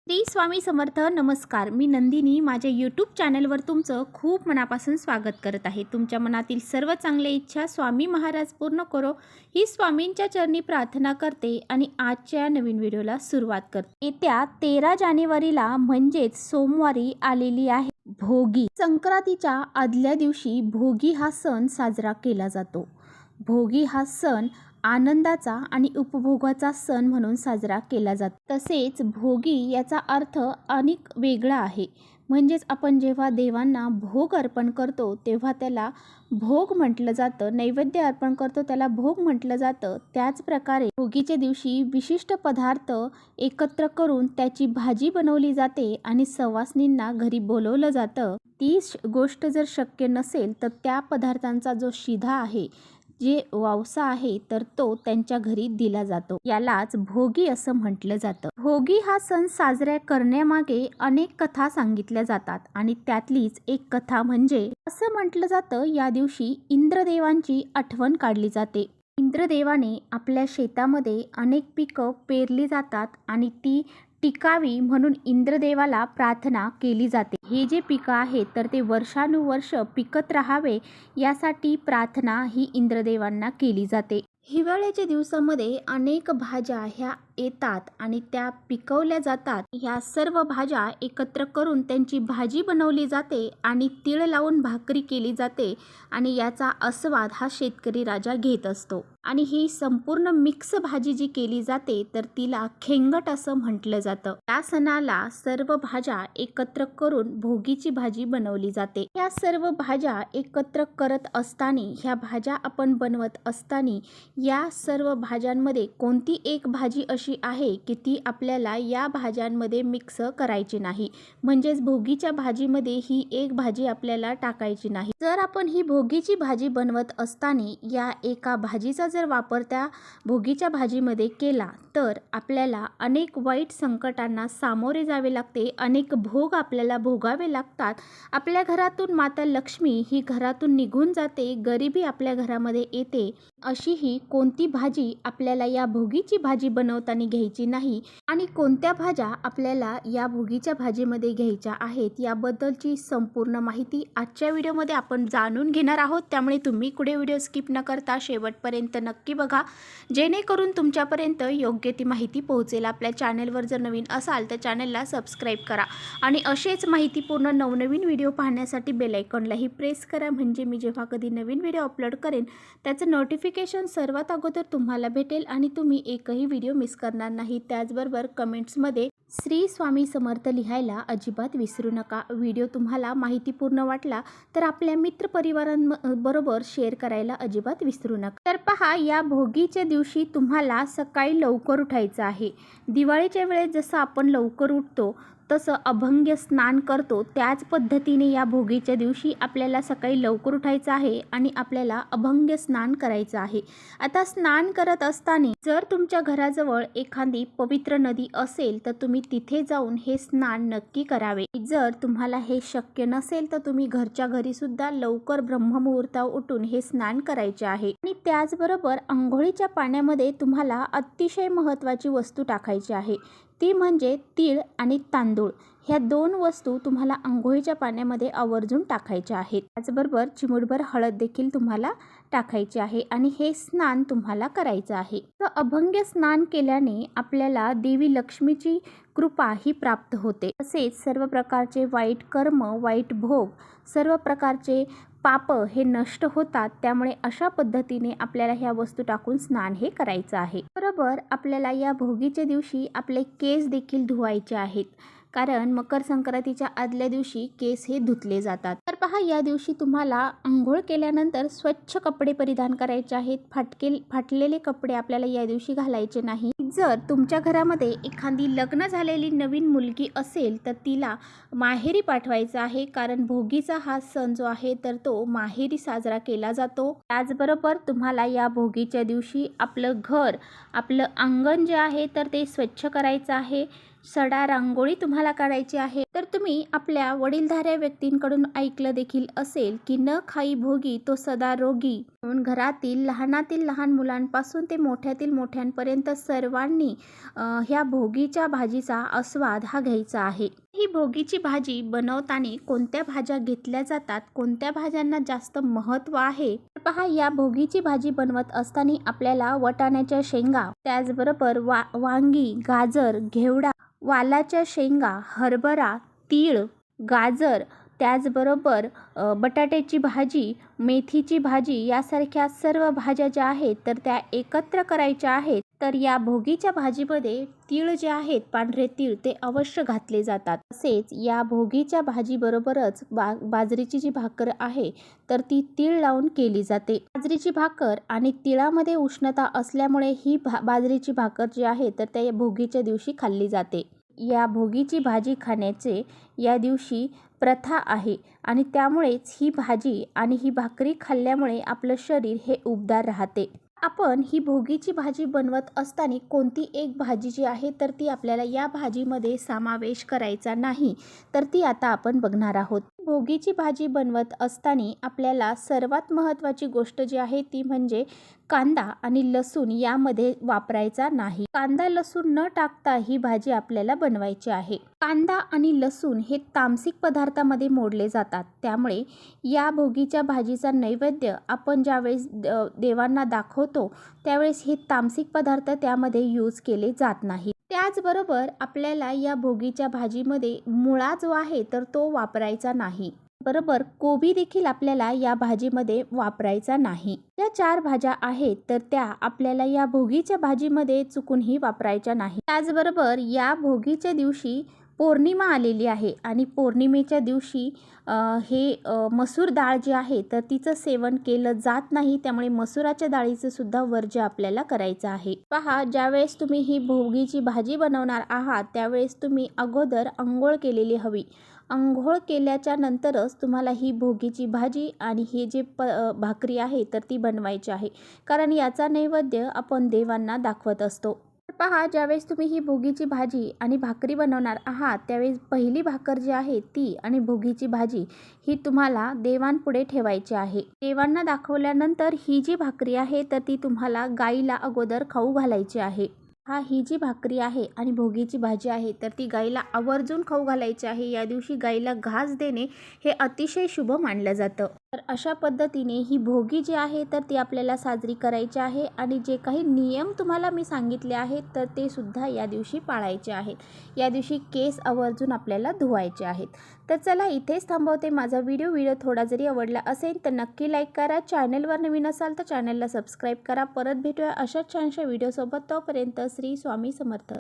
श्री स्वामी समर्थ. नमस्कार. मी नंदिनी. माझ्या यूट्यूब चॅनलवर तुमचं खूप मनापासून स्वागत करत आहे. तुमच्या मनातील सर्व चांगल्या इच्छा स्वामी महाराज पूर्ण करो ही स्वामींच्या चरणी प्रार्थना करते आणि आजच्या नवीन व्हिडिओला सुरुवात करते. येत्या 13 जानेवारीला म्हणजेच सोमवारी आलेली आहे भोगी. संक्रांतीच्या आदल्या दिवशी भोगी हा सण साजरा केला जातो. भोगी हा सण आनंदाचा आणि उपभोगाचा सण म्हणून साजरा केला जातो. तसेच भोगी याचा अर्थ अनेक वेगळा आहे. म्हणजेच आपण जेव्हा देवांना भोग अर्पण करतो तेव्हा त्याला भोग म्हटलं जातं. नैवेद्य अर्पण करतो त्याला भोग म्हटलं जातं. त्याचप्रकारे भोगीच्या दिवशी विशिष्ट पदार्थ एकत्र करून त्याची भाजी बनवली जाते आणि सवासनींना घरी बोलवलं जातं. ती गोष्ट जर शक्य नसेल तर त्या पदार्थांचा जो शिधा आहे, जे वावसा आहे, तर तो त्यांच्या घरी दिला जातो. यालाच भोगी असं म्हटलं जातं. भोगी हा सण साजरा करण्यामागे अनेक कथा सांगितल्या जातात आणि त्यातलीच एक कथा म्हणजे असं म्हटलं जातं या दिवशी इंद्रदेवांची आठवण काढली जाते. इंद्रदेवाने आपल्या शेतामध्ये अनेक पिकं पेरली जातात आणि ती टिकावी म्हणून इंद्रदेवाला प्रार्थना केली जाते. हे जे पिकं आहेत तर ते वर्षानुवर्ष पिकत राहावे यासाठी प्रार्थना ही इंद्रदेवांना केली जाते. हिवाळ्याच्या दिवसामध्ये अनेक भाज्या ह्या येतात आणि त्या पिकवल्या जातात. ह्या सर्व भाज्या एकत्र करून त्यांची भाजी बनवली जाते आणि तीळ लावून भाकरी केली जाते आणि याचा आस्वाद हा शेतकरी राजा घेत असतो. आणि ही संपूर्ण मिक्स भाजी जी केली जाते तर तिला खेंगट असं म्हटलं जातं. या सणाला सर्व भाज्या एकत्र करून भोगीची भाजी बनवली जाते. या सर्व भाज्या एकत्र करत असताना, ह्या भाज्या आपण बनवत असताना या सर्व भाज्यांमध्ये कोणती एक भाजी अशी आहे की ती आपल्याला या भाज्यांमध्ये मिक्स करायची नाही. म्हणजेच भोगीच्या भाजीमध्ये ही एक भाजी आपल्याला टाकायची नाही. जर आपण ही भोगीची भाजी बनवत असताना या एका भाजीचा जर वापर त्या भोगीच्या भाजीमध्ये केला तर आपल्याला अनेक वाईट संकटांना सामोरे जावे लागते. अनेक भोग आपल्याला भोगावे लागतात. आपल्या घरातून माता लक्ष्मी ही घरातून निघून जाते. गरिबी आपल्या घरामध्ये येते. अशी ही कोणती भाजी आपल्याला या भोगीची भाजी बनवताना घ्यायची नाही आणि कोणत्या भाज्या आपल्याला या भोगीच्या भाजीमध्ये घ्यायच्या आहेत याबद्दलची संपूर्ण माहिती आजच्या व्हिडिओमध्ये आपण जाणून घेणार आहोत. त्यामुळे तुम्ही पुढे व्हिडिओ स्किप न करता शेवटपर्यंत नक्की बघा, जेणेकरून तुमच्यापर्यंत योग्य ती माहिती पोहोचेल. आपल्या चॅनलवर जर नवीन असाल तर चॅनलला सबस्क्राईब करा आणि असेच माहितीपूर्ण नवनवीन व्हिडिओ पाहण्यासाठी बेल आयकॉनलाही प्रेस करा. म्हणजे मी जेव्हा कधी नवीन व्हिडिओ अपलोड करेन त्याचं नोटिफिकेशन सर्वात अगोदर तुम्हाला भेटेल आणि तुम्ही एकही व्हिडिओ मिस करणार नाही. त्याचबरोबर कमेंट्समध्ये श्री स्वामी समर्थ लिहायला अजिबात विसरू नका. व्हिडिओ तुम्हाला माहितीपूर्ण वाटला तर आपल्या मित्रपरिवारांबरोबर शेअर करायला अजिबात विसरू नका. तर पहा, या भोगीच्या दिवशी तुम्हाला सकाळी लवकर उठायचं आहे. दिवाळीच्या वेळेस जसं आपण लवकर उठतो तसं अभंग स्नान करतो त्याच पद्धतीने या भोगीच्या दिवशी आपल्याला सकाळी लवकर उठायचं आहे आणि आपल्याला अभंग स्नान करायचं आहे. आता स्नान करत असताना जर तुमच्या घराजवळ एखादी पवित्र नदी असेल तर तुम्ही तिथे जाऊन हे स्नान नक्की करावे. जर तुम्हाला हे शक्य नसेल तर तुम्ही घरच्या घरी सुद्धा लवकर ब्रह्ममुहूर्तावर उठून हे स्नान करायचे आहे. आणि त्याचबरोबर अंघोळीच्या पाण्यामध्ये तुम्हाला अतिशय महत्त्वाची वस्तू टाकायची आहे. ती म्हणजे तीळ आणि तांदूळ. ह्या दोन वस्तू तुम्हाला अंघोळीच्या पाण्यामध्ये आवर्जून टाकायच्या आहेत. त्याचबरोबर चिमूटभर हळद देखील तुम्हाला टाकायची आहे आणि हे स्नान तुम्हाला करायचं आहे. तर अभंग स्नान केल्याने आपल्याला देवी लक्ष्मीची कृपा ही प्राप्त होते. तसेच सर्व प्रकारचे वाईट कर्म, वाईट भोग, सर्व प्रकारचे पाप हे नष्ट होतात. त्यामुळे अशा पद्धतीने आपल्याला ह्या वस्तू टाकून स्नान हे करायचं आहे. बरोबर आपल्याला या भोगीच्या दिवशी आपले केस देखील धुवायचे आहेत, कारण मकर संक्रांतीच्या आदल्या दिवशी केस हे धुतले जातात. तर पहा, या दिवशी तुम्हाला आंघोळ केल्यानंतर स्वच्छ कपडे परिधान करायचे आहेत. फाटलेले कपडे आपल्याला या दिवशी घालायचे नाही. जर तुमच्या घरामध्ये एखादी लग्न झालेली नवीन मुलगी असेल तर तिला माहेरी पाठवायचं आहे, कारण भोगीचा हा सण जो आहे तर तो माहेरी साजरा केला जातो. त्याचबरोबर तुम्हाला या भोगीच्या दिवशी आपलं घर, आपलं अंगण जे आहे तर ते स्वच्छ करायचं आहे. सडा रांगोळी तुम्हाला काढायची आहे तर तुम्ही आपल्या वडीलधाऱ्या व्यक्तींकडून ऐकलं देखील असेल की न खाई भोगी तो सदा रोगी. म्हणून घरातील लहानातील लहान मुलांपासून ते मोठ्यातील मोठ्यांपर्यंत सर्वांनी ह्या भोगीच्या भाजीचा आस्वाद हा घ्यायचा आहे. ही भोगीची भाजी बनवताना कोणत्या भाज्या घेतल्या जातात, कोणत्या भाज्यांना जास्त महत्त्व आहे, पहा. या भोगीची भाजी बनवत असताना आपल्याला वाटाण्याच्या शेंगा, त्याचबरोबर वांगी, गाजर, घेवडा, वालाच्या शेंगा, हरभरा, तीळ, गाजर, त्याचबरोबर बटाट्याची भाजी, मेथीची भाजी यासारख्या सर्व भाज्या ज्या आहेत तर त्या एकत्र करायच्या आहेत. तर या भोगीच्या भाजीमध्ये तीळ जे आहेत, पांढरे तीळ, ते अवश्य घातले जातात. तसेच या भोगीच्या भाजीबरोबरच बाजरीची जी भाकर आहे तर ती तीळ लावून केली जाते. बाजरीची भाकर आणि तिळामध्ये उष्णता असल्यामुळे ही बाजरीची भाकर जी आहे तर त्या भोगीच्या दिवशी खाल्ली जाते. या भोगीची भाजी खाण्याचे या दिवशी प्रथा आहे आणि त्यामुळेच ही भाजी आणि ही भाकरी खाल्ल्यामुळे आपलं शरीर हे उबदार राहते. आपण ही भोगीची भाजी बनवत असताना कोणती एक भाजी जी आहे तर ती आपल्याला या भाजीमध्ये समावेश करायचा नाही, तर ती आता आपण बघणार आहोत. भोगीची भाजी बनवत असताना आपल्याला सर्वात महत्त्वाची गोष्ट जी आहे ती म्हणजे कांदा आणि लसूण यामध्ये वापरायचा नाही. कांदा लसूण न टाकता ही भाजी आपल्याला बनवायची आहे. कांदा आणि लसूण हे तामसिक पदार्थामध्ये मोडले जातात, त्यामुळे या भोगीच्या भाजीचा नैवेद्य आपण ज्यावेळेस देवांना दाखवतो त्यावेळेस हे तामसिक पदार्थ त्यामध्ये यूज केले जात नाही. त्याचबरोबर आपल्याला या भोगीच्या भाजीमध्ये मुळा जो आहे तर तो वापरायचा नाही. बरोबर कोबी देखील आपल्याला या भाजीमध्ये वापरायचा नाही. या 4 भाज्या आहेत तर त्या आपल्याला या भोगीच्या भाजीमध्ये चुकूनही वापरायच्या नाही. त्याचबरोबर या भोगीच्या दिवशी पौर्णिमा आलेली आहे आणि पौर्णिमेच्या दिवशी मसूर डाळ जी आहे तर तिचं सेवन केलं जात नाही, त्यामुळे मसुराच्या डाळीचं सुद्धा वर्ज्य आपल्याला करायचं आहे. पहा, ज्यावेळेस तुम्ही ही भोगीची भाजी बनवणार आहात त्यावेळेस तुम्ही अगोदर अंघोळ केलेली हवी. अंघोळ केल्याच्या नंतरच तुम्हाला ही भोगीची भाजी आणि हे जे भाकरी आहे तर ती बनवायची आहे, कारण याचा नैवेद्य आपण देवांना दाखवत असतो. पहा, ज्यावेळेस तुम्ही ही भोगीची भाजी आणि भाकरी बनवणार आहात त्यावेळेस पहिली भाकर जी आहे ती आणि भोगीची भाजी ही तुम्हाला देवांपुढे ठेवायची आहे. देवांना दाखवल्यानंतर ही जी भाकरी आहे तर ती तुम्हाला गाईला अगोदर खाऊ घालायची आहे. ही जी भाकरी आहे आणि भोगीची भाजी आहे तर ती गाईला आवर्जून खाऊ घालायची आहे. या दिवशी गाईला घास देणे हे अतिशय शुभ मानलं जातं. तर अशा पद्धतीने ही भोगी जी आहे तर ती आपल्याला साजरी करायची आहे आणि जे काही नियम तुम्हाला मी सांगितले आहेत तर ते सुद्धा या दिवशी पाळायचे आहेत. या दिवशी केस आवर्जून आपल्याला धुवायचे आहेत. तर चला, इथेच थांबवते माझा व्हिडिओ थोडा जरी आवडला असेल तर नक्की लाईक करा. चॅनलवर नवीन असाल तर चॅनलला सबस्क्राईब करा. परत भेटूया अशाच छानशा व्हिडिओसोबत. तोपर्यंत श्री स्वामी समर्थ.